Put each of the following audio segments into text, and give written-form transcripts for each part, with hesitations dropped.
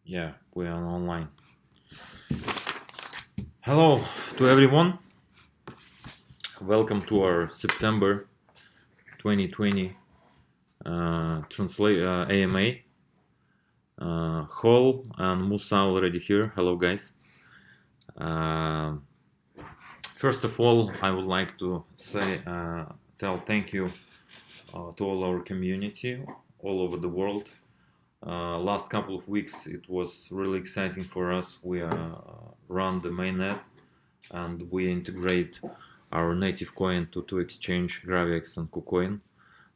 Yeah, we are online. Hello to everyone. Welcome to our September 2020 AMA. Hall and Musa already here. Hello, guys. Uh, First of all, I would like to tell thank you to all our community all over the world. Last couple of weeks, it was really exciting for us. We run the mainnet and we integrate our native coin to exchange GraviX and KuCoin.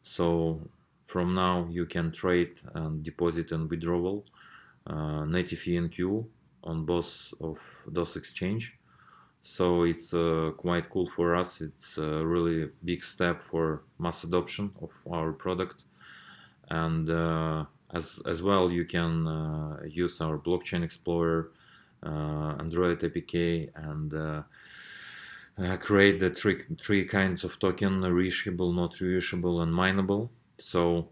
So from now you can trade and deposit and withdrawal native ENQ on both of those exchange. So it's quite cool for us. It's a really big step for mass adoption of our product. And as well, you can use our blockchain explorer, Android APK, and create the three kinds of token: reachable, not reachable, and mineable. So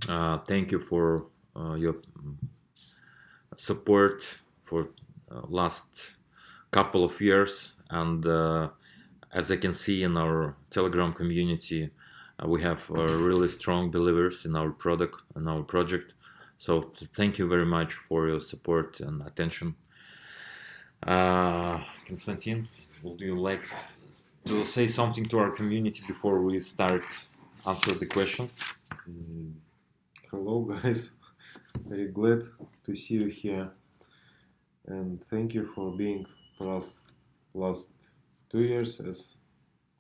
thank you for your support for last couple of years. And as I can see in our Telegram community, we have really strong believers in our product and our project. So thank you very much for your support and attention. Konstantin, would you like to say something to our community before we start answer the questions? Hello guys, very glad to see you here, and thank you for being with us last 2 years, as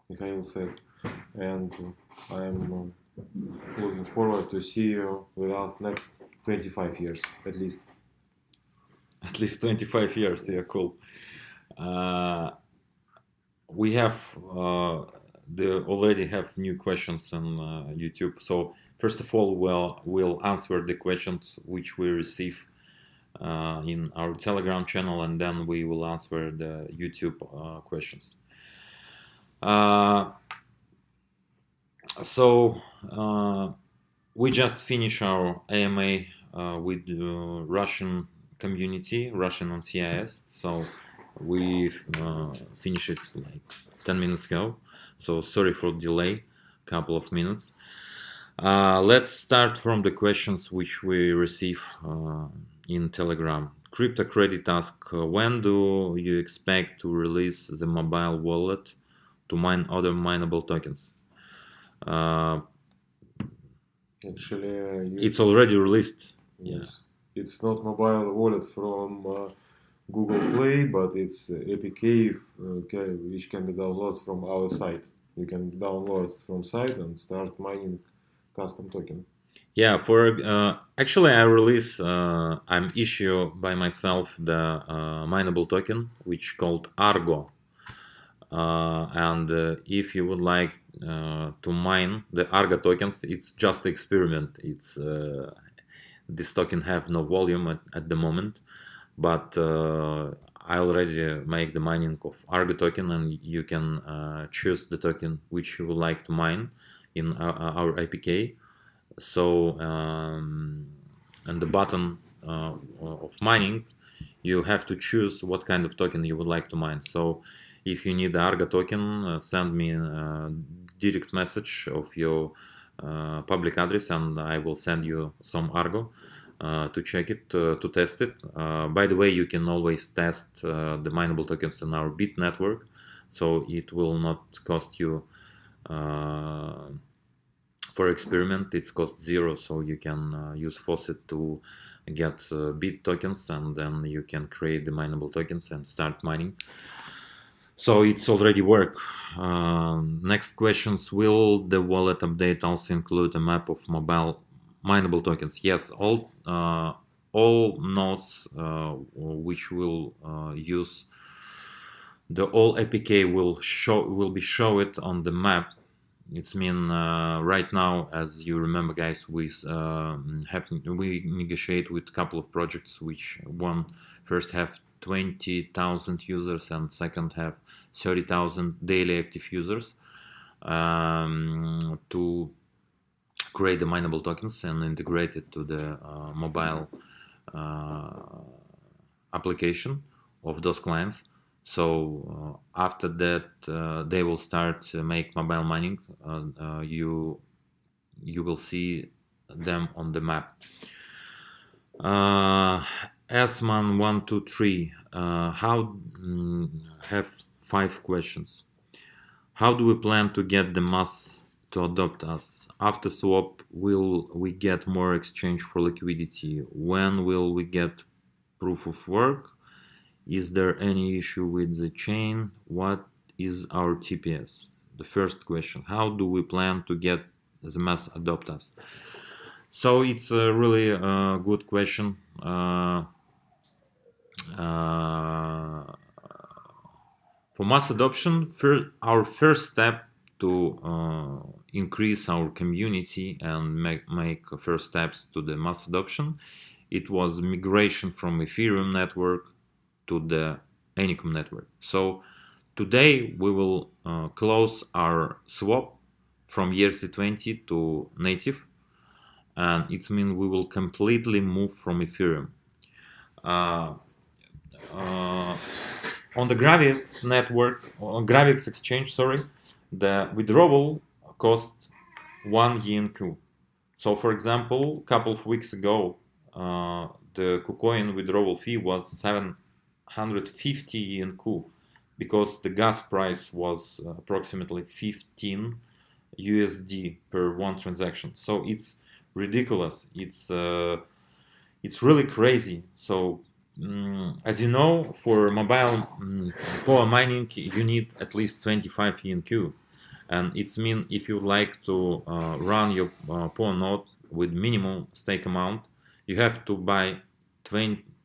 Mikhail said, and I'm looking forward to see you with us next 25 years at least. At least 25 years, yeah, cool. We have already have new questions on YouTube. So first of all, we'll answer the questions which we receive in our Telegram channel, and then we will answer the YouTube questions. So we just finished our AMA with Russian community, Russian on CIS. So we finished it like 10 minutes ago. So sorry for delay, couple of minutes. Let's start from the questions which we receive in Telegram. Crypto Credit asks, when do you expect to release the mobile wallet to mine other mineable tokens? Actually, It's already released. yes, it's not mobile wallet from Google Play, but it's APK which can be downloaded from our site. You can download from site and start mining custom token. Yeah, for actually I release I'm issue by myself the mineable token which called Argo. And if you would like to mine the Argo tokens, it's just experiment. It's this token have no volume at the moment, but I already make the mining of Argo token, and you can choose the token which you would like to mine in our APK. So and the button of mining, you have to choose what kind of token you would like to mine. So if you need the Argo token, send me a direct message of your public address, and I will send you some Argo to check it, to test it. By the way, you can always test the mineable tokens in our Bit network, so it will not cost you for experiment. It's cost zero, so you can use faucet to get Bit tokens, and then you can create the mineable tokens and start mining. So it's already work. Next questions: will the wallet update also include a map of mobile mineable tokens? Yes, all nodes which will use the all APK will be showed on the map. It's mean right now, as you remember, guys, we negotiate with a couple of projects which one first have 20,000 users and second have 30,000 daily active users to create the mineable tokens and integrate it to the mobile application of those clients. So after that, they will start to make mobile mining. You will see them on the map. Sman 123 have 5 questions. How do we plan to get the mass to adopt us? After swap, will we get more exchange for liquidity? When will we get proof of work? Is there any issue with the chain? What is our TPS? The first question, how do we plan to get the mass adopt us? So it's a really good question. For mass adoption, our first step to increase our community and make first steps to the mass adoption, it was migration from Ethereum network to the Anycom network. So today we will close our swap from ERC20 to native, and it means we will completely move from Ethereum. On the Gravix network, on Gravix exchange, sorry, the withdrawal cost 1 YNQ. So, for example, a couple of weeks ago, the KuCoin withdrawal fee was 750 YNQ because the gas price was approximately 15 USD per one transaction. So it's ridiculous. It's really crazy. So as you know, for mobile power mining, you need at least 25 ENQ. And it's mean if you like to run your power node with minimum stake amount, you have to buy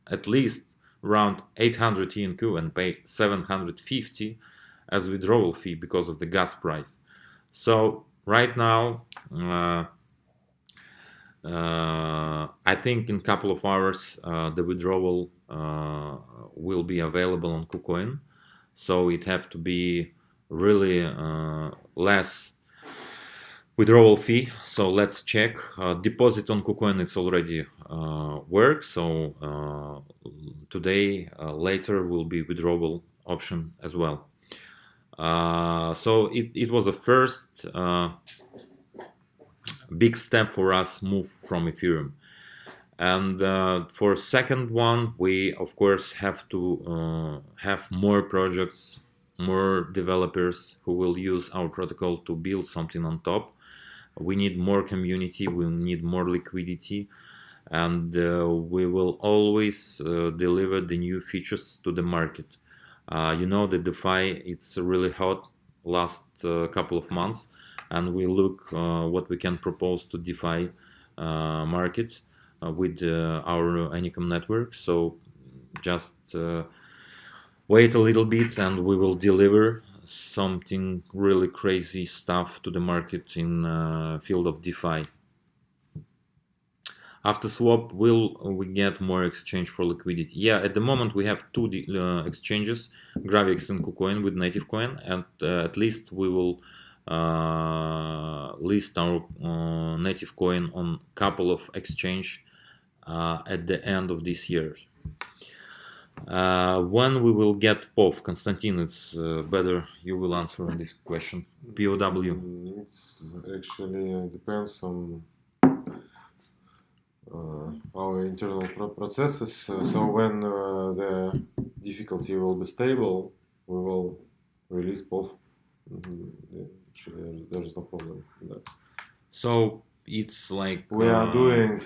at least around 800 ENQ and pay 750 as withdrawal fee because of the gas price. So right now, I think in a couple of hours the withdrawal will be available on KuCoin, so it have to be really less withdrawal fee. So let's check. Deposit on KuCoin, it's already works. So today later will be withdrawal option as well. So it was a first big step for us move from Ethereum. And for second one, we of course have to have more projects, more developers who will use our protocol to build something on top. We need more community, we need more liquidity, and we will always deliver the new features to the market. You know, the DeFi, it's really hot last couple of months, and we look what we can propose to DeFi market with our Anycom network. So just wait a little bit and we will deliver something really crazy stuff to the market in field of DeFi. After swap, will we get more exchange for liquidity? Yeah, at the moment we have two exchanges, Gravix and KuCoin with native coin, and at least we will list our native coin on couple of exchange at the end of this year. When we will get POV? Konstantin, it's better you will answer on this question. POW. It's actually depends on our internal processes. So when the difficulty will be stable, we will release POV. Actually, there's no problem with that. So it's like we are doing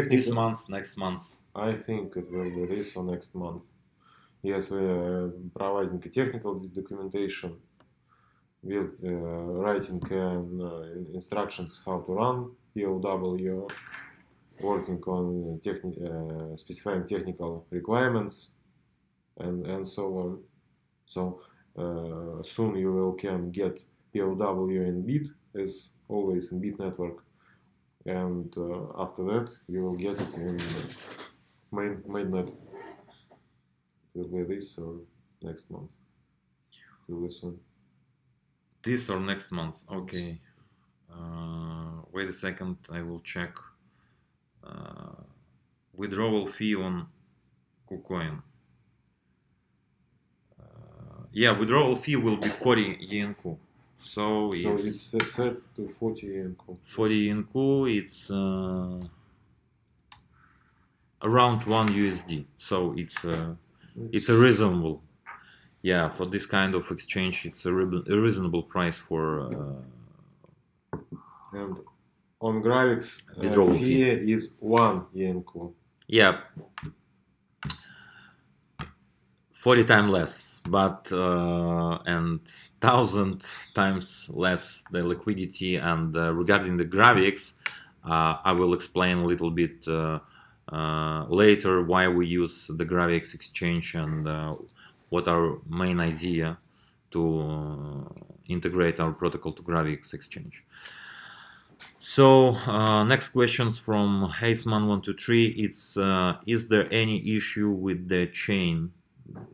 this month, next month. I think it will be this or next month. Yes, we are providing technical documentation with writing instructions how to run POW, working on specifying technical requirements, and so on. So soon you will can get POW in Bit, as always in Bit network, and after that you will get it in mainnet. It will be this or next month. Will be soon. This or next month, okay. Wait a second, I will check. Withdrawal fee on KuCoin. Yeah, withdrawal fee will be 40 yen Ku. So it's set to 40 yen. 40 yen Ku, it's around 1 USD. So it's a reasonable. Yeah, for this kind of exchange, it's a reasonable price for. And on Gravix, Withdrawal fee is 1 yen. Yeah, 40 times less, but and 1,000 times less the liquidity. And regarding the Gravix, I will explain a little bit later why we use the Gravix exchange and what our main idea to integrate our protocol to Gravix exchange. So next questions from Haseman123. It's is there any issue with the chain?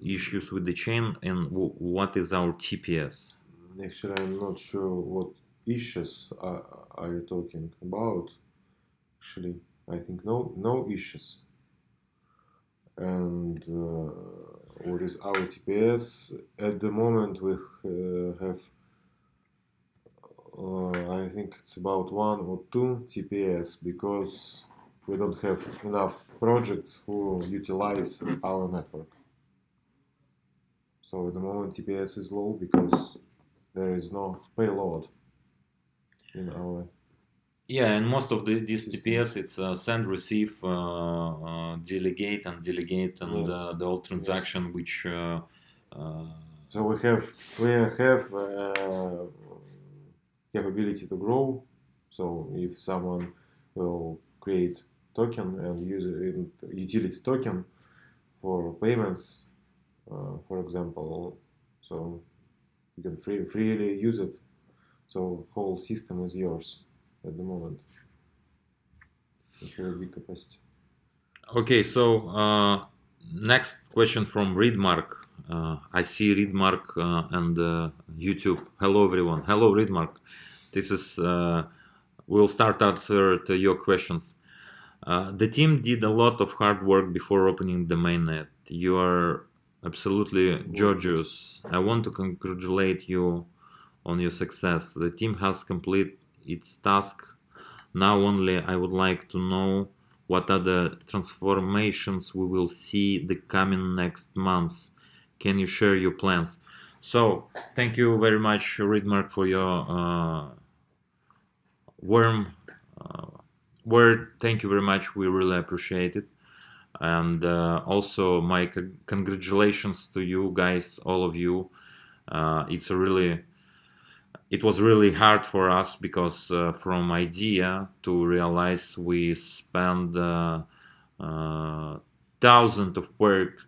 Issues with the chain, and what is our TPS? Actually, I'm not sure what issues are you talking about. Actually, I think no issues. And what is our TPS? At the moment, we have I think it's about 1 or 2 TPS because we don't have enough projects who utilize our network. So at the moment TPS is low because there is no payload in our. Yeah, and most of this TPS it's send, receive, delegate, and yes. The whole transaction, yes. Which. So we have capability to grow. So if someone will create token and use it, utility token for payments, for example, so you can freely use it. So whole system is yours at the moment. You have a big capacity. Okay, so next question from Readmark. I see Readmark and YouTube. Hello everyone. Hello Readmark. This is we'll start answer to your questions. The team did a lot of hard work before opening the mainnet. You are absolutely gorgeous. I want to congratulate you on your success. The team has completed its task. Now only I would like to know what other transformations we will see the coming next months. Can you share your plans? So thank you very much, Readmark, for your warm word. Thank you very much. We really appreciate it. And also my congratulations to you guys, all of you. It was really hard for us because from idea to realize we spent thousands of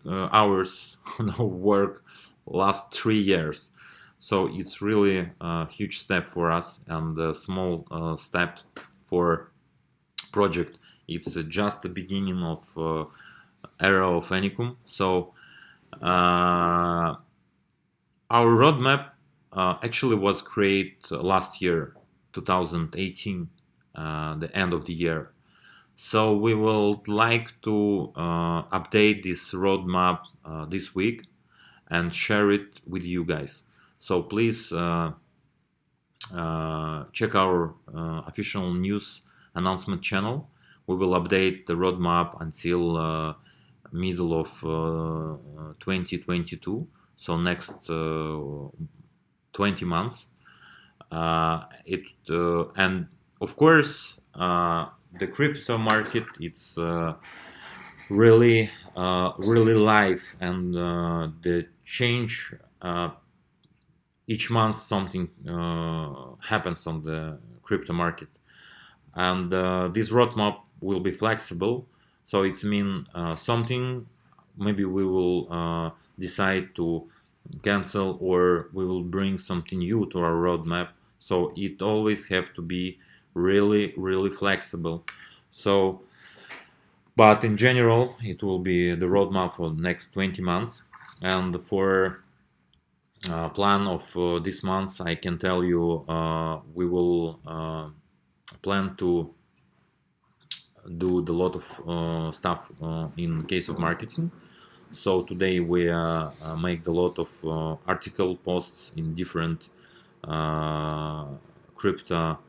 hours on our work last 3 years. So it's really a huge step for us and a small step for project. It's just the beginning of era of Anycum. So our roadmap actually was created last year, 2018, the end of the year. So we would like to update this roadmap this week and share it with you guys. So please check our official news announcement channel. We will update the roadmap until middle of 2022. So next 20 months. And of course, the crypto market, it's really live, and the change each month something happens on the crypto market, and this roadmap will be flexible. So it's mean something maybe we will decide to cancel, or we will bring something new to our roadmap. So it always have to be really flexible. So but in general it will be the roadmap for the next 20 months. And for plan of this month, I can tell you we will plan to do a lot of stuff in case of marketing. So today we make a lot of article posts in different crypto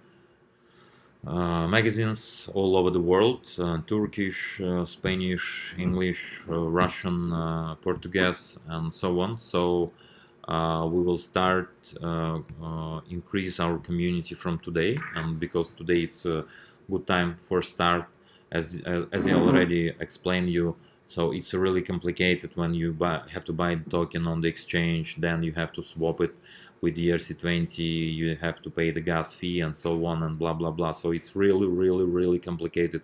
magazines all over the world, Turkish, Spanish, English, Russian, Portuguese, and so on. So we will start increase our community from today, and because today it's a good time for start, as I already explained you. So it's really complicated when you have to buy the token on the exchange, then you have to swap it with the ERC20, you have to pay the gas fee and so on and blah blah blah. So it's really complicated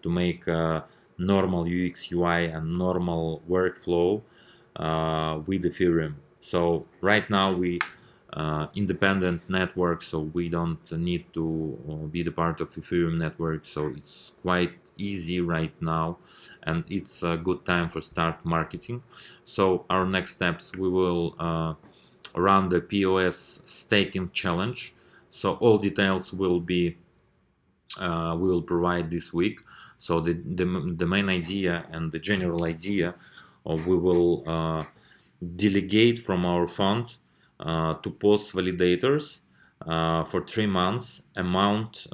to make normal UX UI and normal workflow with Ethereum. So right now we independent network, so we don't need to be the part of Ethereum network. So it's quite easy right now, and it's a good time for start marketing. So our next steps, we will run the POS staking challenge. So all details will be we will provide this week. So the main idea and the general idea of we will delegate from our fund to POS validators for 3 months amount,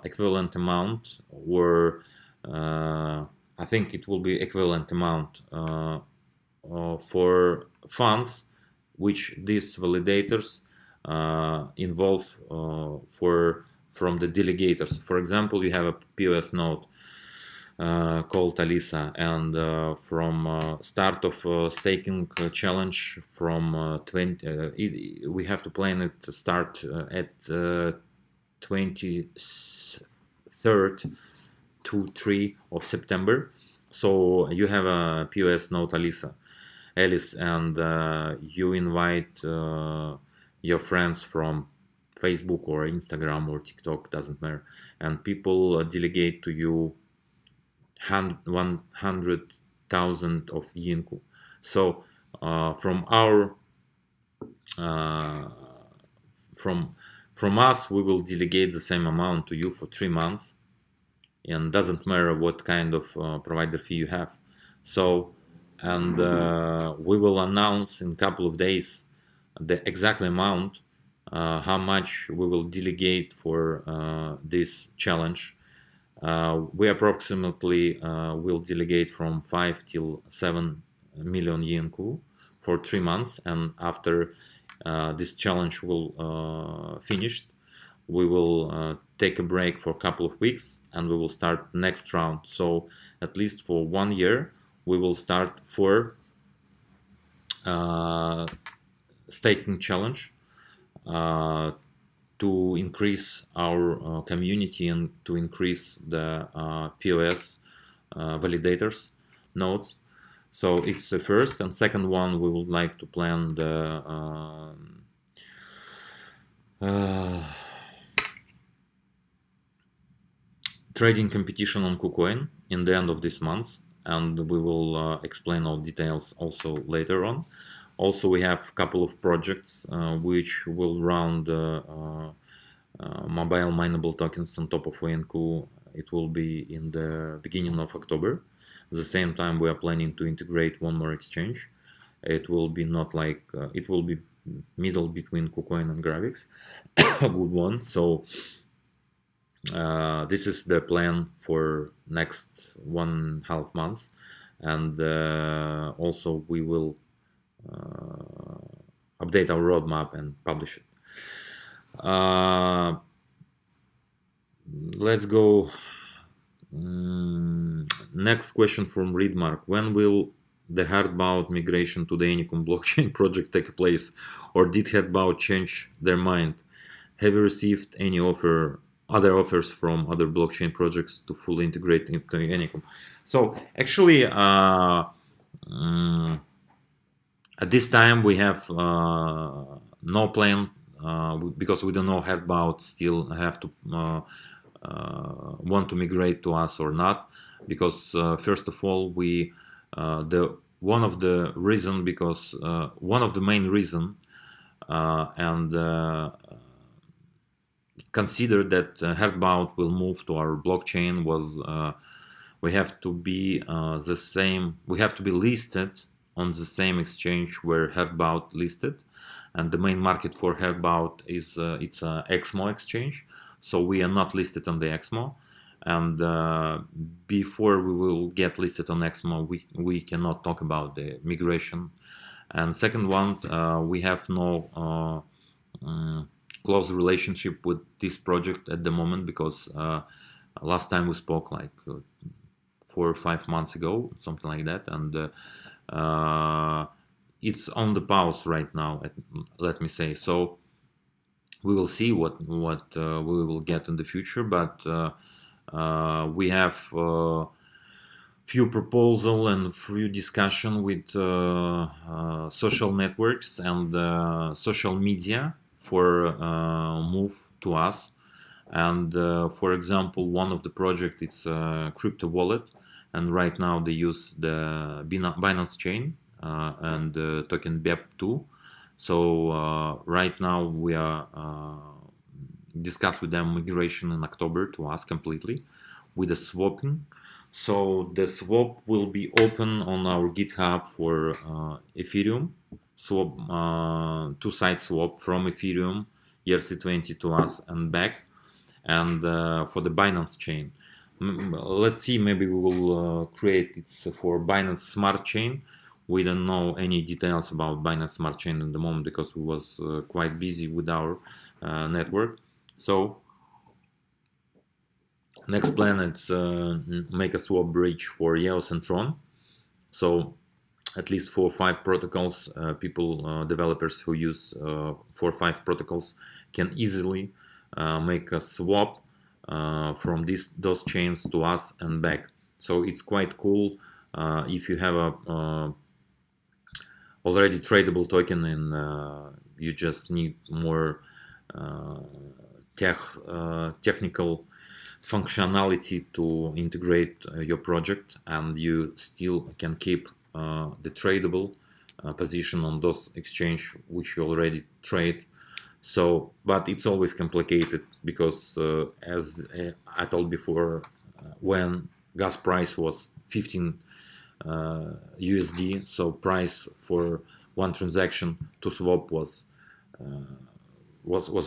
equivalent amount, or I think it will be equivalent amount for funds which these validators involve from the delegators. For example, you have a POS node called Alisa, and from start of staking challenge from 20 we have to plan it to start at 23rd to 3 of September. So you have a POS node Alice, and you invite your friends from Facebook or Instagram or TikTok, doesn't matter, and people delegate to you 100,000 of Yinku. So from our from us, we will delegate the same amount to you for 3 months, and doesn't matter what kind of provider fee you have. So, and we will announce in a couple of days the exact amount, how much we will delegate for this challenge. We approximately will delegate from 5 till 7 million Yinku for 3 months, and after this challenge will finished, we will take a break for a couple of weeks, and we will start next round. So at least for 1 year we will start for staking challenge to increase our community and to increase the POS validators nodes. So it's the first, and second one, we would like to plan the trading competition on KuCoin in the end of this month, and we will explain all details also later on. Also, we have a couple of projects which will run the mobile mineable tokens on top of ONQ. It will be in the beginning of October. At the same time, we are planning to integrate one more exchange. It will be not like it will be middle between KuCoin and Gravix, a good one. So this is the plan for next 1.5 months, and also we will update our roadmap and publish it. Let's go. Next question from Readmark. When will the hardbound migration to the Anycom blockchain project take place, or did hardbound change their mind? Have you received any other offers from other blockchain projects to fully integrate into Anycom? So actually, at this time we have no plan, because we don't know hardbound still have to want to migrate to us or not, because first of all we one of the main reason and consider that hardbound will move to our blockchain was we have to be the same. We have to be listed on the same exchange where Hefbout listed, and the main market for Hefbout is it's a XMO exchange. So we are not listed on the XMO, and before we will get listed on XMO, we cannot talk about the migration. And second one, we have no close relationship with this project at the moment, because last time we spoke like 4 or 5 months ago, something like that, and it's on the pause right now, let me say. So we will see what we will get in the future, but we have few proposal and few discussion with social networks and social media for move to us. And for example, one of the project, it's a crypto wallet, and right now they use the Binance chain and token BEP2. So right now we are discuss with them migration in October to us completely with the swapping. So the swap will be open on our GitHub for Ethereum swap, two-side swap from Ethereum ERC20 to us and back, and for the Binance chain. Let's see, maybe we will create it for Binance Smart Chain. We don't know any details about Binance Smart Chain at the moment because we was quite busy with our network. So next plan is make a swap bridge for EOS and Tron. So at least 4 or 5 protocols, developers who use 4 or 5 protocols can easily make a swap from those chains to us and back. So it's quite cool if you have a already tradable token and you just need more technical functionality to integrate your project, and you still can keep the tradable position on those exchange which you already trade. So, but it's always complicated because as I told before, when gas price was 15 USD, so price for one transaction to swap was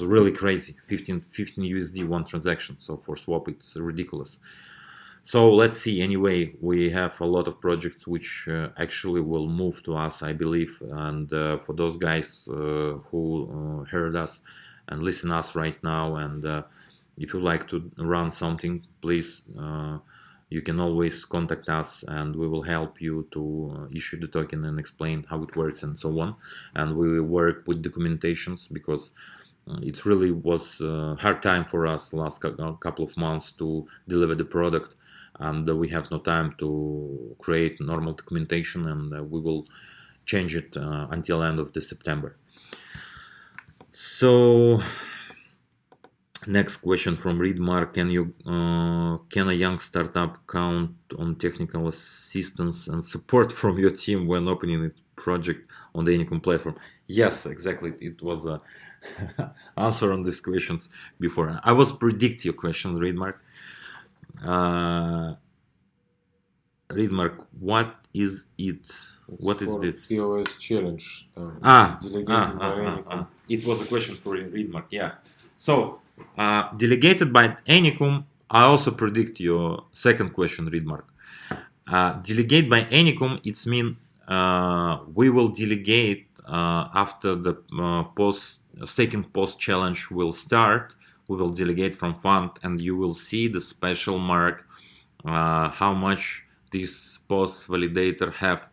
really crazy. 15 USD one transaction. So for swap it's ridiculous. So let's see. Anyway, we have a lot of projects which actually will move to us, I believe. And for those guys who heard us and listen us right now, and if you like to run something, please, you can always contact us, and we will help you to issue the token and explain how it works and so on. And we will work with documentations, because it really was a hard time for us last couple of months to deliver the product, and we have no time to create normal documentation, and we will change it until end of the September. So next question from Readmark: can a young startup count on technical assistance and support from your team when opening a project on the Anycom platform? Yes, exactly. It was a answer on these questions before. I was predict your question, Readmark. Readmark, what is it? What is this? POS challenge. Delegated It was a question for Readmark. Yeah. So delegated by Anycom. I also predict your second question, Readmark. Delegate by Anycom. It's mean we will delegate after the staking post challenge will start. We will delegate from fund, and you will see the special mark how much this post validator have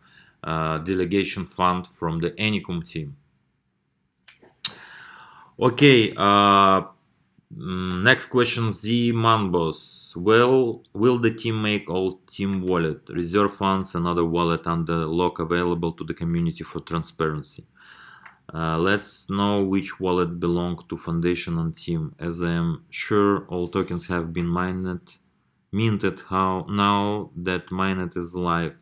delegation fund from the Anycom team. Okay, next question, Z Manbos. Well, will the team make all team wallet, reserve funds, and other wallet under lock available to the community for transparency? Let's know which wallet belong to foundation and team, as I am sure all tokens have been minted. How now that mainnet is live?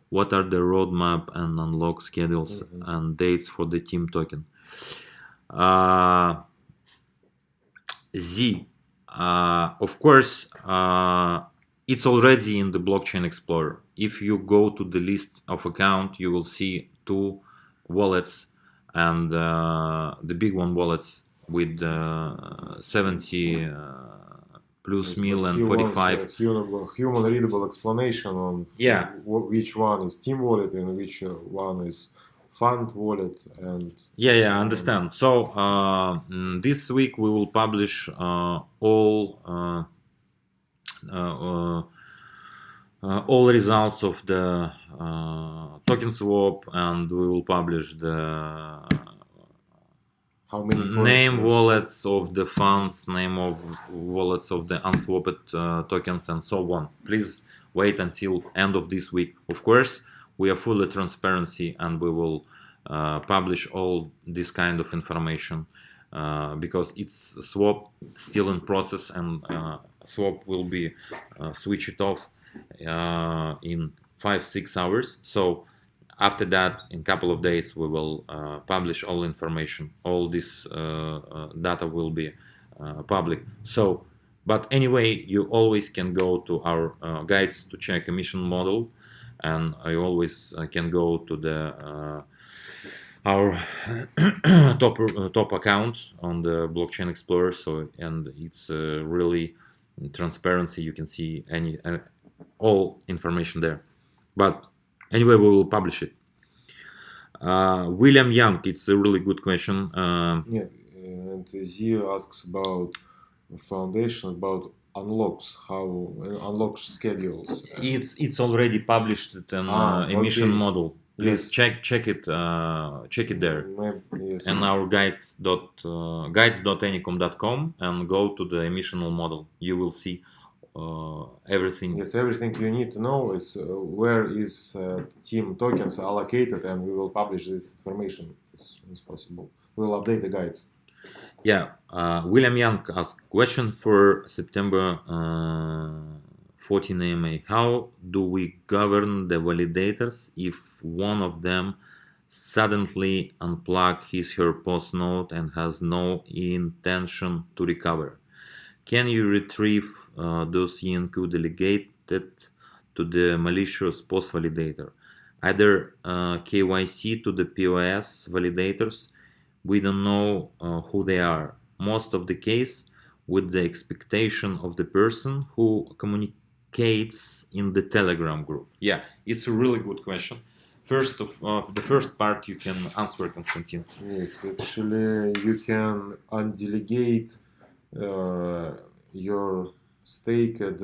What are the roadmap and unlock schedules and dates for the team token? Z, of course, it's already in the Blockchain Explorer. If you go to the list of account, you will see two wallets, and the big one wallets with 70 plus Yes, mil but and he wants 45. a human readable explanation on Yeah. which one is Team Wallet and which one is Fund Wallet, and Yeah, so I on. understand. So this week we will publish all results of the token swap, and we will publish the How many coins name were wallets of the funds, name of wallets of the unswapped tokens, and so on. Please wait until end of this week. Of course, we are fully transparency, and we will publish all this kind of information because it's swap still in process, and swap will be switched off in 5-6 hours. So after that, in a couple of days, we will publish all information. All this data will be public. So, but anyway, you always can go to our guides to check emission model, and I always can go to the our top account on the Blockchain Explorer. So, and it's really transparency. You can see any all information there. But anyway, we will publish it. William Young, it's a really good question. Yeah, and Zio asks about foundation, about unlocks, how unlock schedules. It's already published in emission okay. model. Please Yes. check it there. Yes. And our guides.anycom.com, and go to the emission model. You will see everything. Yes, everything you need to know is where is team tokens allocated, and we will publish this information as soon as possible. We will update the guides. Yeah, William Young asked question for September 14 AMA. How do we govern the validators if one of them suddenly unplug his/her post node and has no intention to recover? Can you retrieve those ENQ delegated to the malicious post validator? Either KYC to the POS validators. We don't know who they are. Most of the case with the expectation of the person who communicates in the Telegram group. Yeah, it's a really good question. First of the first part you can answer, Konstantin. Yes, actually you can undelegate your stake at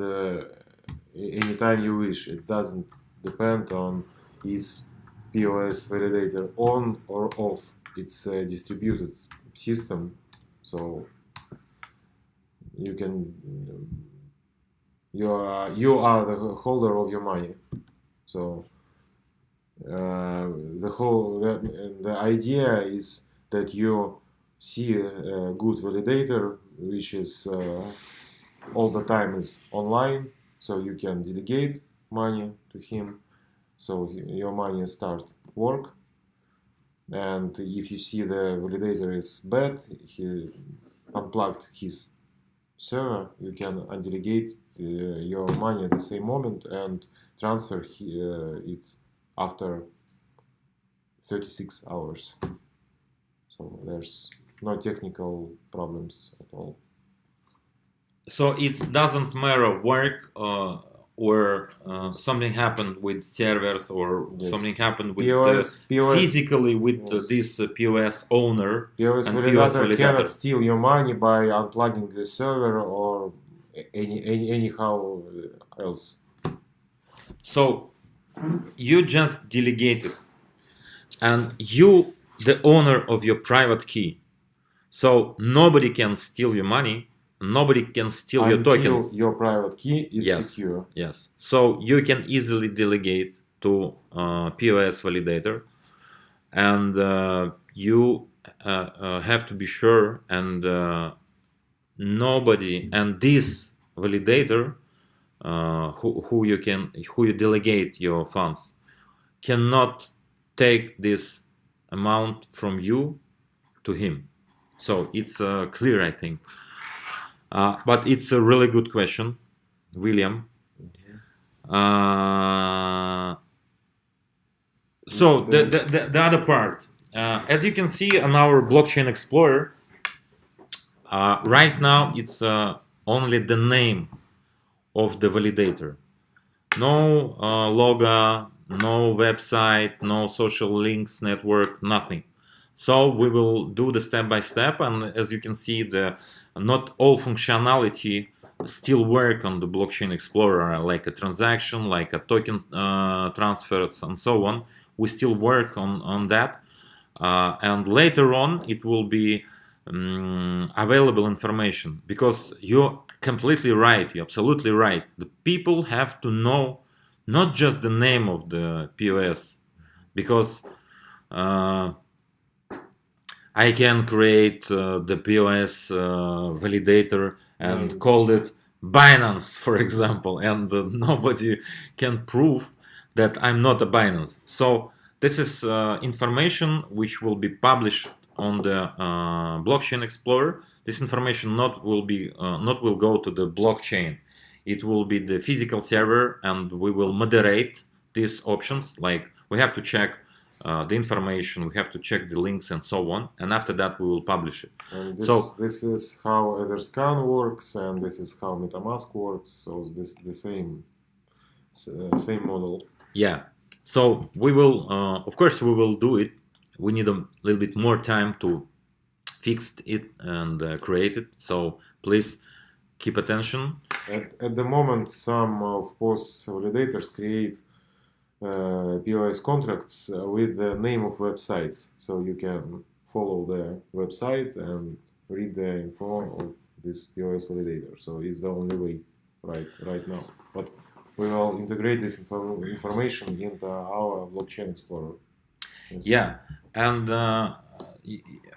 anytime you wish. It doesn't depend on is POS validator on or off. It's a distributed system, so you can you are the holder of your money. So the idea is that you see a good validator which is all the time is online, so you can delegate money to him, so your money start work. And if you see the validator is bad, he unplugged his server, you can undelegate your money at the same moment and transfer it after 36 hours. So there's no technical problems at all. So it doesn't matter work or something happened with servers, or Yes. something happened with POS physically with yes. This POS owner. POS and validator cannot steal your money by unplugging the server or anyhow else. So you just delegate it, and you the owner of your private key. So nobody can steal your money. Nobody can steal your tokens. Your private key is Yes. secure. Yes. So you can easily delegate to POS validator, and you have to be sure, and nobody, and this validator who you delegate your funds cannot take this amount from you to him. So it's clear, I think. But it's a really good question, William. So the other part, as you can see on our blockchain explorer, right now it's only the name of the validator. No logo, no website, no social links network, nothing. So we will do the step by step, and as you can see, the not all functionality still work on the blockchain explorer, like a transaction, like a token transfers, and so on. We still work on that, and later on it will be available information, because you're completely right, you're absolutely right. The people have to know not just the name of the POS, because I can create the POS validator and call it Binance, for example, and nobody can prove that I'm not a Binance. So this is information which will be published on the blockchain explorer. This information not will go to the blockchain. It will be the physical server, and we will moderate these options. Like, we have to check the information, we have to check the links and so on, and after that we will publish it. And this is how Etherscan works, and this is how MetaMask works. So this the same model. Yeah. So we will, of course, we will do it. We need a little bit more time to fix it and create it. So please keep attention. At the moment, some of POS validators create POS contracts with the name of websites, so you can follow the website and read the info of this POS validator. So it's the only way right now. But we will integrate this information into our blockchain explorer. Yes. Yeah, and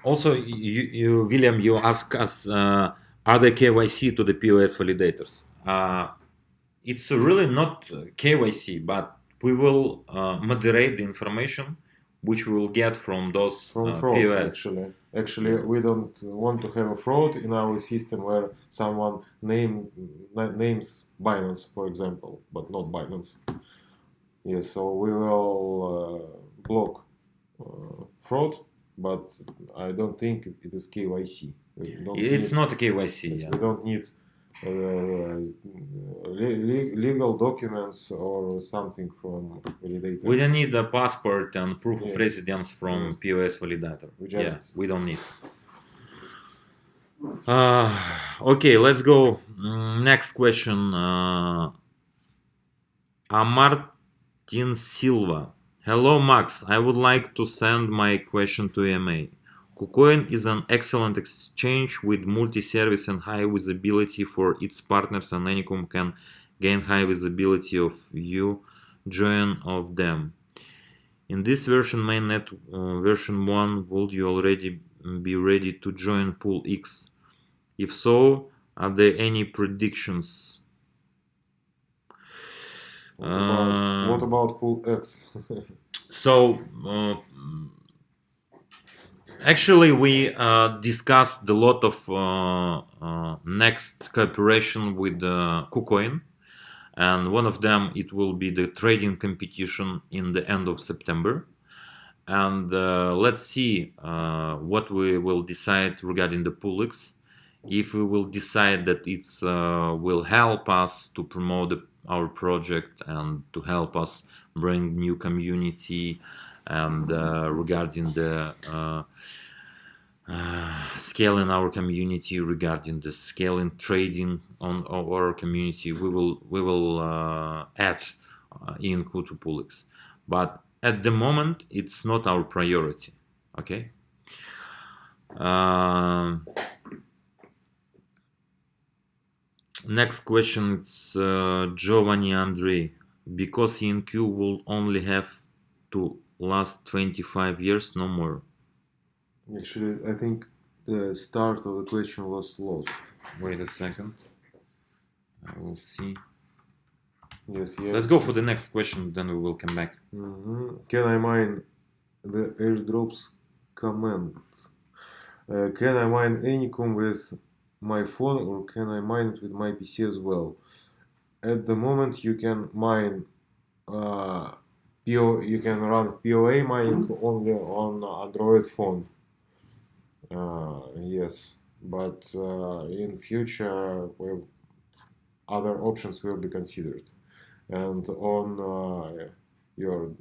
also William, you ask us, are there KYC to the POS validators? It's really not KYC, but we will moderate the information which we will get from those from fraud, POS. Actually, we don't want to have a fraud in our system where someone names Binance, for example, but not Binance. Yes, so we will block fraud, but I don't think it is KYC. It's not a KYC. Yes, yeah. We don't need legal documents or something from validator. We don't need a passport and proof of residence from POS validator. We don't need. Okay, let's go. Next question. Martin Silva. Hello, Max. I would like to send my question to EMA. KuCoin is an excellent exchange with multi-service and high visibility for its partners, and Anycom can gain high visibility of you join of them. In this version, mainnet version 1, would you already be ready to join Pool X? If so, are there any predictions? What about Pool X? So, actually, we discussed a lot of next cooperation with KuCoin, and one of them, it will be the trading competition in the end of September. And let's see what we will decide regarding the Pool X. If we will decide that it will help us to promote our project and to help us bring new community, and regarding the scaling our community, regarding the scaling trading on our community, we will add Inku to Pool X. But at the moment, it's not our priority. Okay. Next question is Giovanni Andre. Because Inku will only have to last 25 years, no more. Actually, I think the start of the question was lost. Wait a second. I will see. Yes. Let's go for the next question, then we will come back. Can I mine the airdrops comment? Can I mine Anycom with my phone, or can I mine it with my PC as well? at the moment you can mine you can run POA mining only on Android phone. Yes, but in future other options will be considered. And on your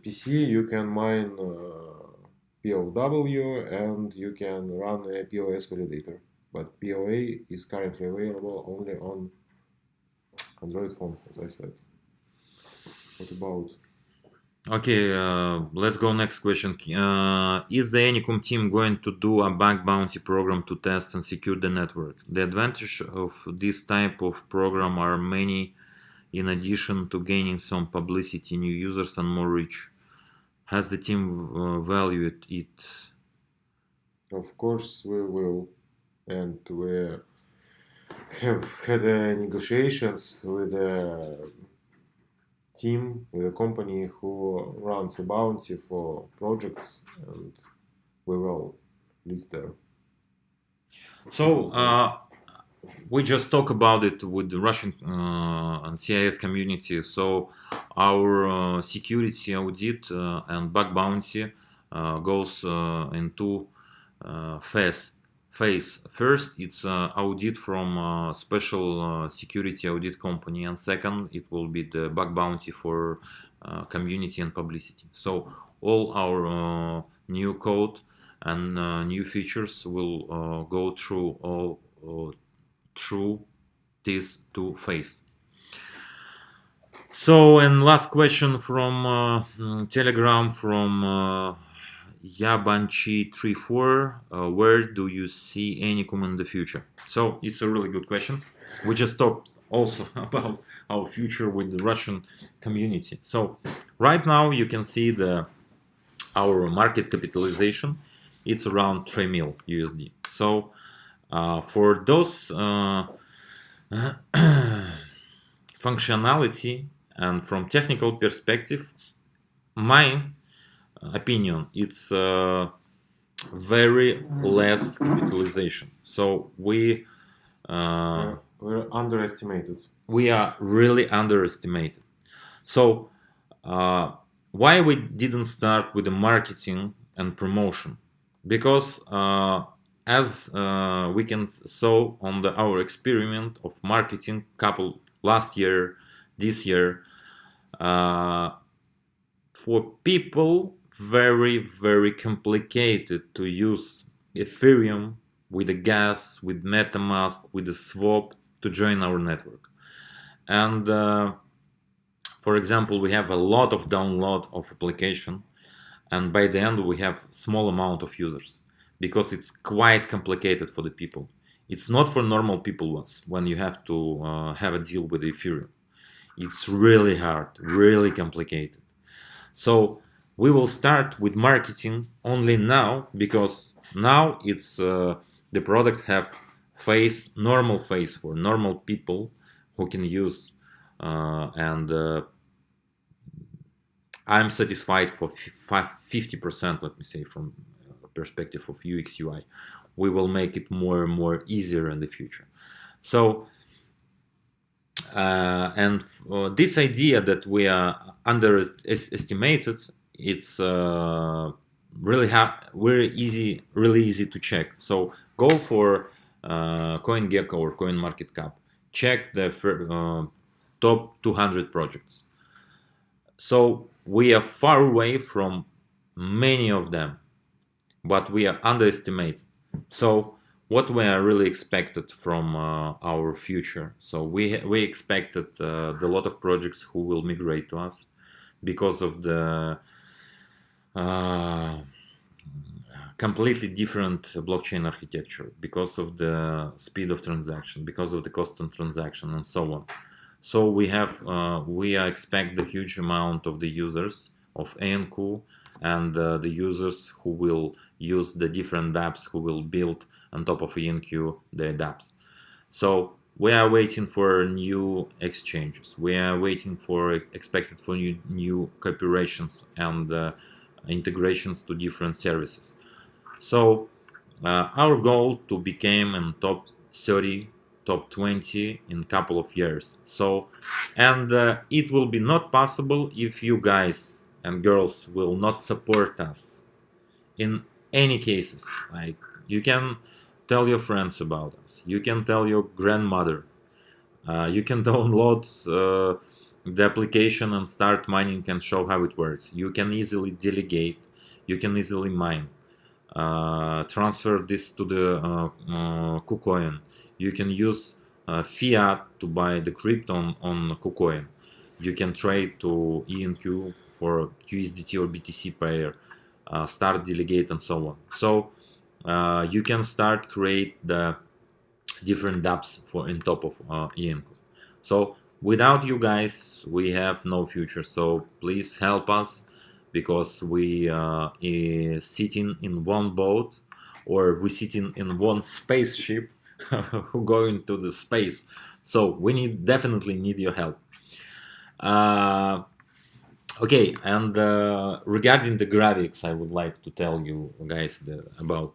PC you can mine POW and you can run a POS validator. But POA is currently available only on Android phone, as I said. What about? Okay, let's go next question. Is the Anycom team going to do a bug bounty program to test and secure the network? The advantage of this type of program are many, in addition to gaining some publicity, new users and more reach. Has the team valued it? Of course we will, and we have had negotiations with a team, with a company who runs a bounty for projects, and we will list there. So we just talk about it with the Russian and CIS community. So our security audit and bug bounty goes in two phase. First, it's audit from special security audit company, and second, it will be the bug bounty for community and publicity. So all our new code and new features will go through all through these two phases. So, and last question from Telegram from Yabanchi34. Where do you see Anycom in the future? So it's a really good question. We just talked also about our future with the Russian community. So right now you can see our market capitalization. It's around 3 mil USD. So for those functionality and from technical perspective, my opinion, it's very less capitalization. So we're underestimated. We are really underestimated. So why we didn't start with the marketing and promotion? Because as we can saw on our experiment of marketing couple last year, this year, for people very complicated to use Ethereum with the gas, with MetaMask, with the swap to join our network. And for example, we have a lot of download of application, and by the end we have small amount of users because it's quite complicated for the people. It's not for normal people when you have to have a deal with Ethereum. It's really hard, really complicated. So we will start with marketing only now, because now it's the product have normal phase for normal people who can use, and I'm satisfied for 50%, let me say, from perspective of UX UI. We will make it more and more easier in the future. So and this idea that we are underestimated, it's really easy to check. So go for CoinGecko or CoinMarketCap, check the top 200 projects. So we are far away from many of them, but we are underestimated. So what we are really expected from our future? So we expected a lot of projects who will migrate to us because of the completely different blockchain architecture, because of the speed of transaction, because of the cost of transaction, and so on. So we expect the huge amount of the users of ANQ and the users who will use the different dApps, who will build on top of ENQ their dApps. So we are waiting for new exchanges. We are waiting for expected for new cooperations and integrations to different services. So our goal to become in top 30 top 20 in a couple of years. So, and it will be not possible if you guys and girls will not support us in any cases. Like, you can tell your friends about us, you can tell your grandmother, you can download the application and start mining and show how it works. You can easily delegate, you can easily mine, transfer this to the KuCoin. You can use fiat to buy the crypto on KuCoin. You can trade to ENQ for USDT or BTC pair, start delegate and so on. So you can start create the different dApps for in top of ENQ. So without you guys, we have no future. So please help us, because we is sitting in one boat, or we sitting in one spaceship who going to the space. So we definitely need your help. Okay, and regarding the graphics, I would like to tell you guys about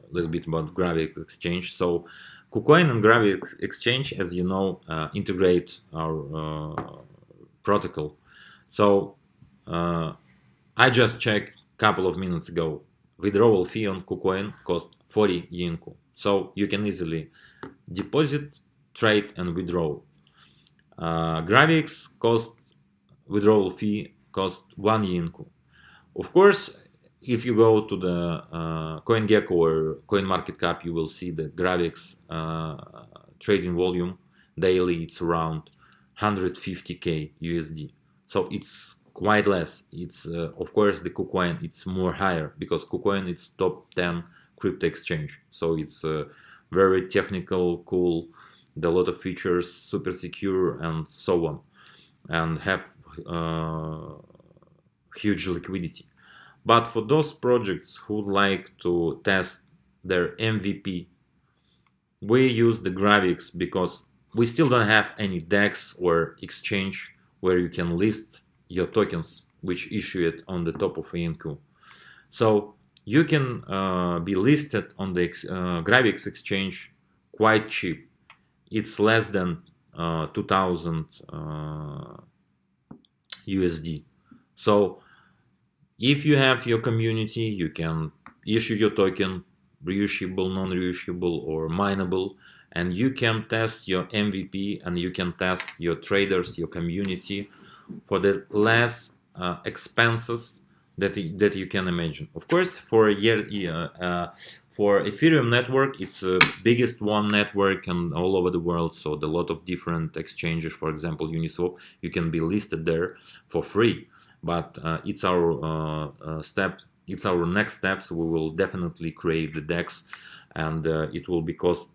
a little bit about graphics exchange. So KuCoin and graphics exchange, as you know, integrate our protocol. So I just checked a couple of minutes ago. Withdrawal fee on KuCoin cost 40 YNCO. So you can easily deposit, trade, and withdraw. Graphics withdrawal fee cost 1 YNCO. Of course, if you go to the CoinGecko or CoinMarketCap, you will see the graphics trading volume daily. It's around 150k USD. So it's quite less. It's of course the KuCoin, it's more higher, because KuCoin it's top 10 crypto exchange. So it's very technical, cool, a lot of features, super secure, and so on, and have huge liquidity. But for those projects who would like to test their MVP, we use the graphics, because we still don't have any DEX or exchange where you can list your tokens which issue it on the top of ENQ. So you can be listed on the graphics exchange quite cheap. It's less than 2000 USD. So if you have your community, you can issue your token, reusable, non-reusable, or mineable, and you can test your MVP, and you can test your traders, your community, for the less expenses that you can imagine. Of course, for Ethereum network, it's the biggest one network and all over the world. So a lot of different exchanges, for example, Uniswap, you can be listed there for free. But it's our it's our next step. So we will definitely create the DEX, and it will be cost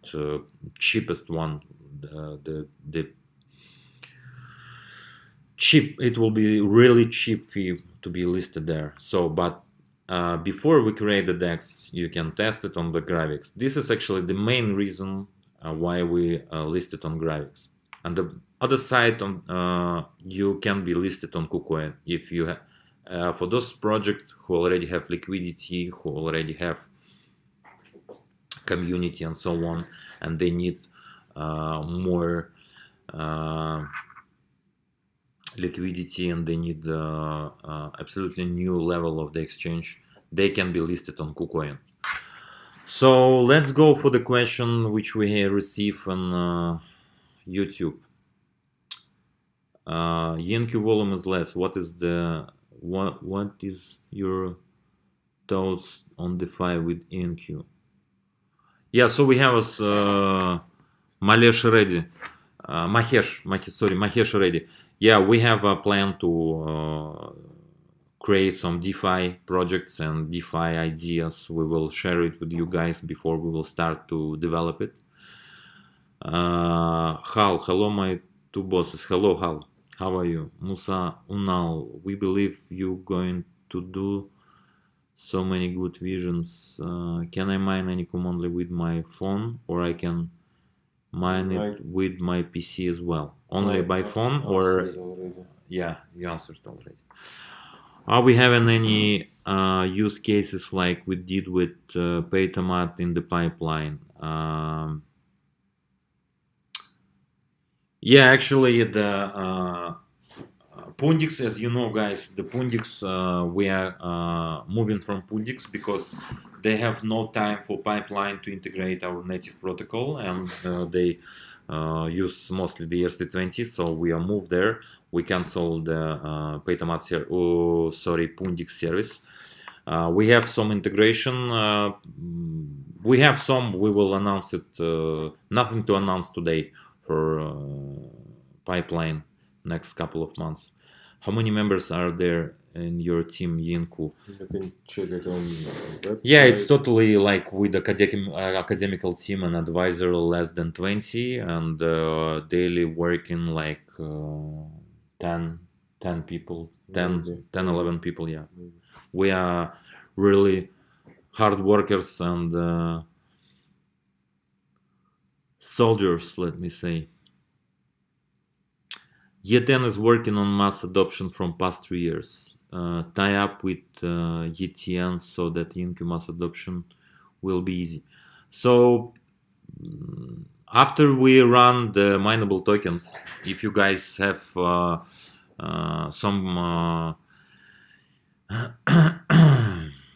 cheapest one. It will be really cheap fee to be listed there. So, but before we create the DEX, you can test it on the graphics. This is actually the main reason why we listed on graphics. And the other side, you can be listed on KuCoin if you for those projects who already have liquidity, who already have community and so on, and they need more liquidity, and they need absolutely new level of the exchange, they can be listed on KuCoin. So let's go for the question which we receive on YouTube. ENQ volume is less. What is your thoughts on DeFi with ENQ? Yeah, so we have us Mahesh ready. Mahesh ready. Yeah, we have a plan to create some DeFi projects and DeFi ideas. We will share it with you guys before we will start to develop it. Hal, hello my two bosses. Hello Hal, how are you? Musa Unal, we believe you going to do so many good visions. Can I mine any only with my phone, or I can mine it with my PC as well? Only by phone, or yeah, you answered already. Are we having any use cases like we did with Paytomat in the pipeline? Yeah, actually, the Pundix, as you know, guys, the Pundix, we are moving from Pundix because they have no time for pipeline to integrate our native protocol, and they use mostly the ERC20. So we are moved there. We cancel the Pundix service. We have some integration. We have some. We will announce it. Nothing to announce today for pipeline next couple of months. How many members are there in your team, Yinku? You can check it on the website. Yeah, it's totally like with academical team and advisor less than 20 and daily working like 10 people, 10, Maybe. 10 11 people, yeah. Maybe. We are really hard workers and soldiers, let me say. Y10 is working on mass adoption from past 3 years. Tie up with YTN so that INQ mass adoption will be easy. So after we run the mineable tokens, if you guys have some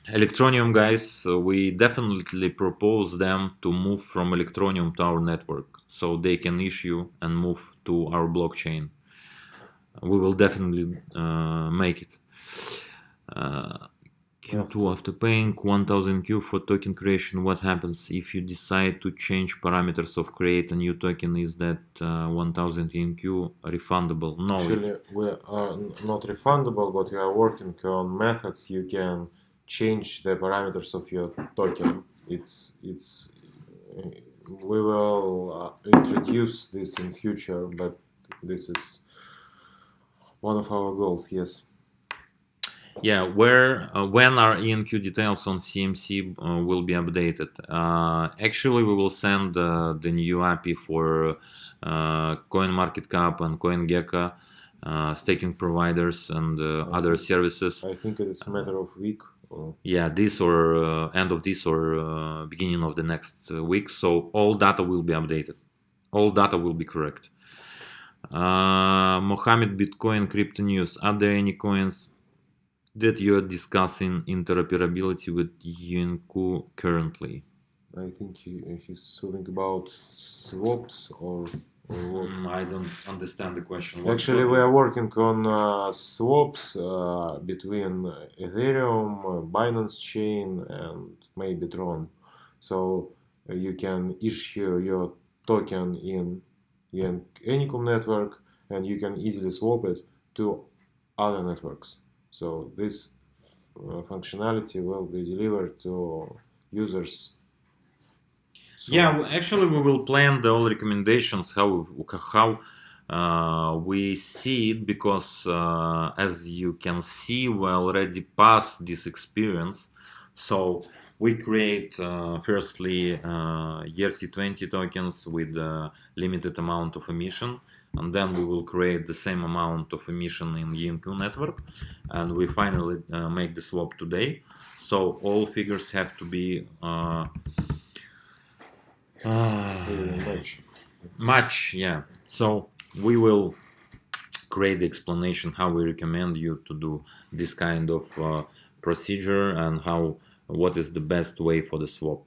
Electronium guys, we definitely propose them to move from Electronium to our network so they can issue and move to our blockchain. We will definitely make it. Q2 after paying 1000 Q for token creation, what happens if you decide to change parameters of create a new token? Is that 1000 in Q refundable? No, Actually, we are not refundable, but we are working on methods. You can change the parameters of your token. We will introduce this in future, but this is one of our goals. Yes. Yeah, when our ENQ details on CMC will be updated? Actually, we will send the new API for CoinMarketCap and CoinGecko, staking providers and other services. I think it's a matter of week. Yeah, this or end of this or beginning of the next week. So all data will be updated. All data will be correct. Mohammed Bitcoin Crypto News. Are there any coins that you are discussing interoperability with Yinku currently? I think he's talking about swaps or what? I don't understand the question. Actually, we are working on swaps between Ethereum, Binance Chain, and maybe Tron. So you can issue your token in Anycom network, and you can easily swap it to other networks. So this functionality will be delivered to users. Yeah, actually, we will plan the all recommendations how we see it because as you can see, we already passed this experience. So we create firstly ERC20 tokens with a limited amount of emission, and then we will create the same amount of emission in YNQ network, and we finally make the swap today. So all figures have to be match, yeah. So we will create the explanation how we recommend you to do this kind of procedure and what is the best way for the swap.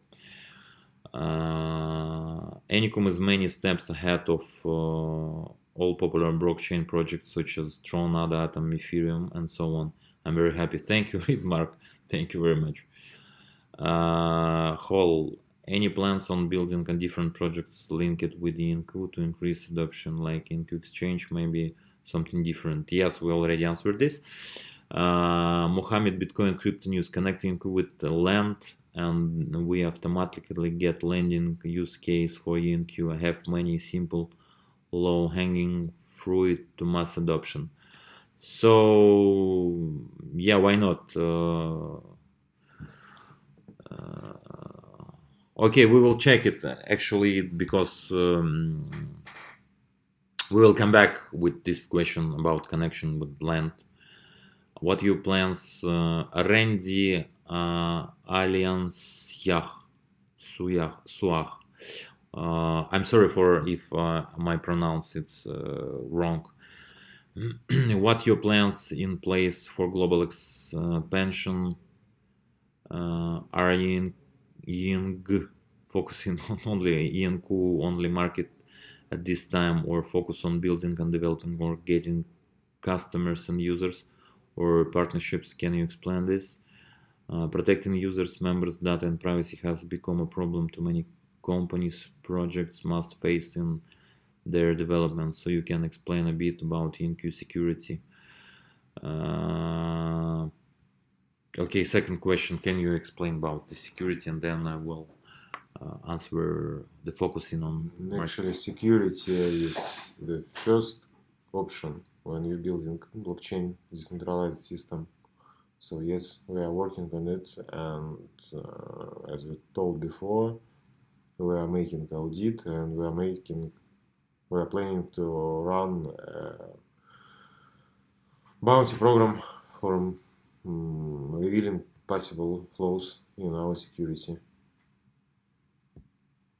Anycom is many steps ahead of all popular blockchain projects such as Tron, ADA, Atom, Ethereum, and so on. I'm very happy. Thank you, Mark. Thank you very much. Hall, any plans on building a different projects linked with INQ to increase adoption, like INQ Exchange, maybe something different? Yes, we already answered this. Mohammed Bitcoin Crypto News, connecting with the land and we automatically get lending use case for INQ. I have many simple low hanging fruit to mass adoption. So yeah, why not? Okay, we will check it actually because we will come back with this question about connection with land. What your plans? Randy Alliance Suach. I'm sorry for if my pronounce it's wrong. What your plans in place for global expansion? Are Ying focusing on only Yingku only market at this time, or focus on building and developing or getting customers and users or partnerships? Can you explain this? Protecting users, members' data and privacy has become a problem to many companies. Projects must face in their development, so you can explain a bit about InQ security. Okay, second question, can you explain about the security, and then I will answer the focusing on Actually, security is the first option when you're building blockchain decentralized system. So yes, we are working on it, and as we told before, we are making audit, and we are planning to run a bounty program for revealing possible flaws in our security.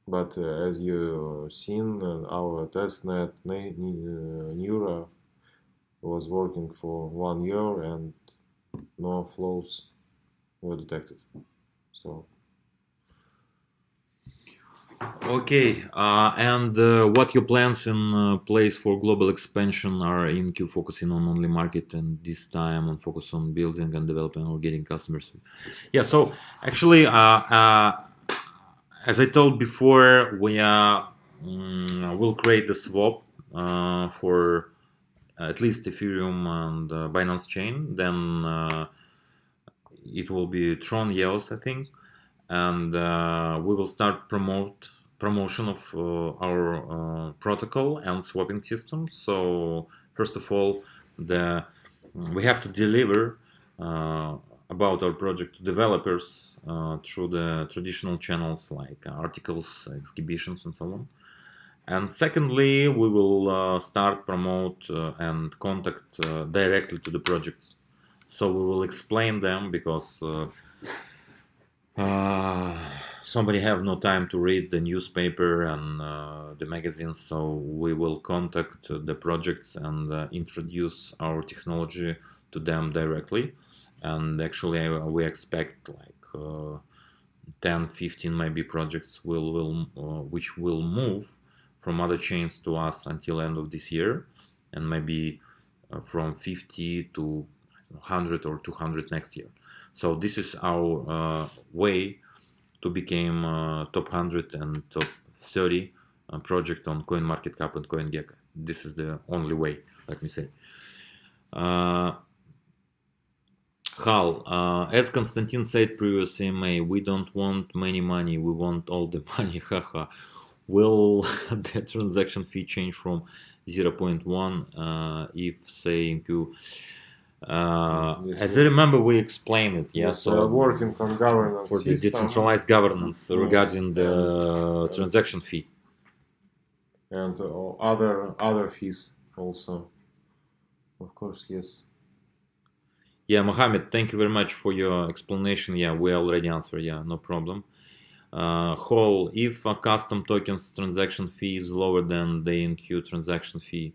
But as you've seen, our testnet Neura was working for 1 year and no flaws were detected. So okay, and what your plans in place for global expansion are? InQ focusing on only market and this time on focus on building and developing or getting customers? Yeah, so actually as I told before, we will create the swap for at least Ethereum and Binance chain. Then it will be Tron EOS, I think, and we will start promotion of our protocol and swapping system. So first of all, we have to deliver about our project to developers through the traditional channels like articles, exhibitions, and so on. And secondly, we will start promote and contact directly to the projects. So we will explain them, because somebody have no time to read the newspaper and the magazines. So we will contact the projects and introduce our technology to them directly. And actually we expect like 10, 15 maybe projects which will move from other chains to us until end of this year, and maybe from 50 to 100 or 200 next year. So this is our way to become top 100 and top 30 project on CoinMarketCap and CoinGecko. This is the only way, let me say. Hal, as Konstantin said previous AMA, we don't want many money, we want all the money, haha. Will the transaction fee change from 0.1 if say Q? Yes, as I remember, we explained it. yes, so we are working on governance for the system decentralized governance regarding the and transaction fee. and other fees also. Of course, yes. Yeah, Mohammed, thank you very much for your explanation. Yeah, we already answered. Yeah, no problem. Hall, if a custom tokens transaction fee is lower than the InQ transaction fee,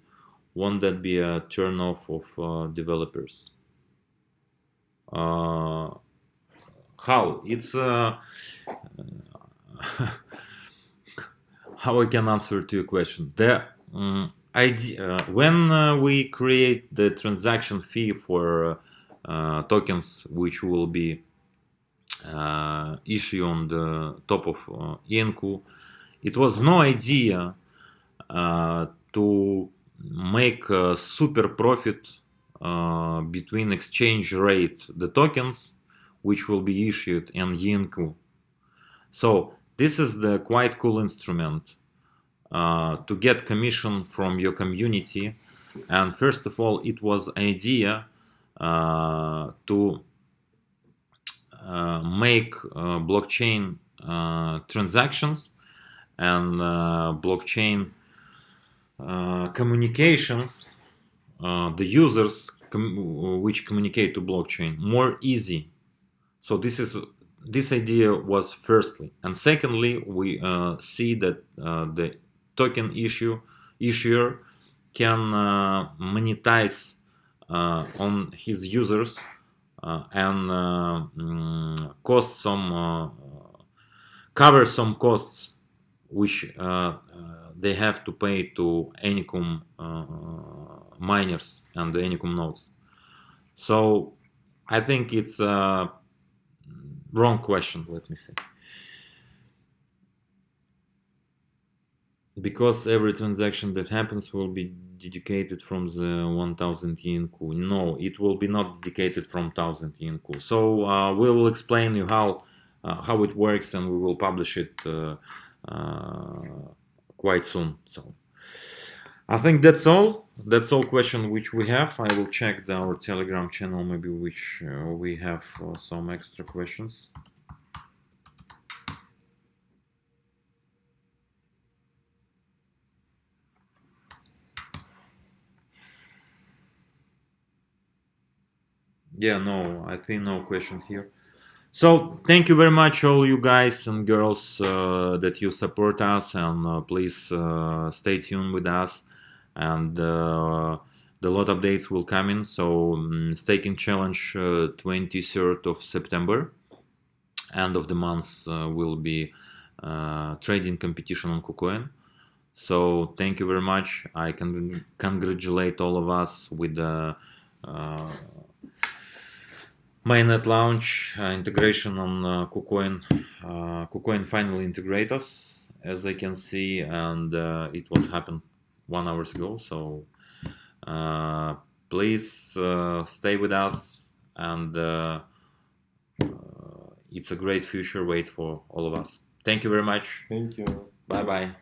won't that be a turn off of developers? How? It's how I can answer to your question. The idea when we create the transaction fee for tokens which will be issued on the top of InQ, it was no idea to make a super profit between exchange rate, the tokens which will be issued, and InQ. So this is the quite cool instrument to get commission from your community. And first of all, it was idea to make blockchain transactions and blockchain communications, the users which communicate to blockchain, more easy. So this is this idea was firstly, and secondly, we see that the token issuer can monetize on his users and cost some cover some costs which they have to pay to Anycom miners and the Anycom nodes. So I think it's a wrong question, let me see. Because every transaction that happens will be dedicated from the 1000 yen coup. No, it will be not dedicated from 1000 yen coup. So we will explain you how it works, and we will publish it quite soon. So I think that's all. That's all question which we have. I will check our Telegram channel, maybe which we have some extra questions. Yeah, no, I think no question here. So thank you very much, all you guys and girls that you support us, and please stay tuned with us, and the lot updates will come in. So staking challenge 23rd of September, end of the month will be trading competition on KuCoin. So thank you very much. I can congratulate all of us with the mainnet launch integration on KuCoin. KuCoin finally integrate us, as I can see, and it was happened 1 hour ago. So please stay with us, and it's a great future wait for all of us. Thank you very much. Thank you. Bye bye.